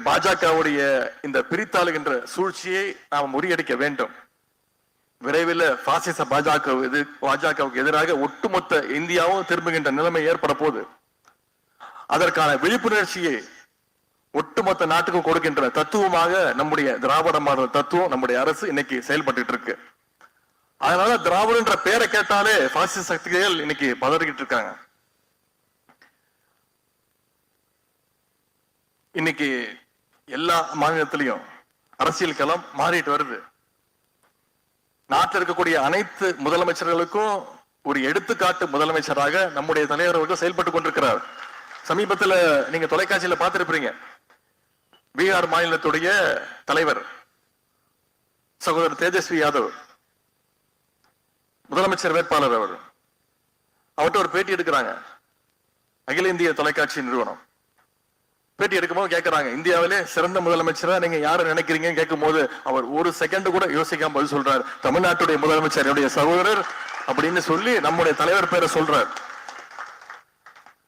பாஜகவுடைய இந்த பிரித்தாளுகின்ற சூழ்ச்சியை நாம் முறியடிக்க வேண்டும். விரைவில் பாசிச பாஜகவுக்கு எதிராக ஒட்டுமொத்த இந்தியாவும் திரும்புகின்ற நிலைமை ஏற்பட போது அதற்கான விழிப்புணர்ச்சியை ஒட்டுமொத்த நாட்டுக்கும் கொடுக்கின்ற தத்துவமாக நம்முடைய திராவிட மாடல் தத்துவம் நம்முடைய அரசு இன்னைக்கு செயல்பட்டு இருக்கு. அதனால திராவிடன்ற பேரை கேட்டாலே பாசிச சக்திகள் இன்னைக்கு பதறிக்கிட்டு இருக்காங்க. இன்னைக்கு எல்லா மாநிலத்திலையும் அரசியல் களம் மாறிட்டு வருது. நாட்டில் இருக்கக்கூடிய அனைத்து முதலமைச்சர்களுக்கும் ஒரு எடுத்துக்காட்டு முதலமைச்சராக நம்முடைய தலைவர் அவர்கள் செயல்பட்டு கொண்டிருக்கிறார். சமீபத்தில் நீங்க தொலைக்காட்சியில பார்த்திருப்பீங்க, பீகார் மாநிலத்துடைய தலைவர் சகோதரர் தேஜஸ்வி யாதவ் முதலமைச்சர் வேட்பாளர் அவர்கிட்ட ஒரு பேட்டி எடுக்கிறாங்க. அகில இந்திய தொலைக்காட்சி நிறுவனம் பேட்டி எடுக்கும்போது கேட்கிறாங்க, இந்தியாவிலே சிறந்த முதலமைச்சரா நீங்க யாரை நினைக்கிறீங்கன்னு கேட்கும் போது அவர் ஒரு செகண்ட் கூட யோசிக்காம பதில் சொல்றாரு, தமிழ்நாட்டுடைய முதலமைச்சர் என்னுடைய சகோதரர் அப்படின்னு சொல்லி நம்முடைய தலைவர் பேரை சொல்றார்.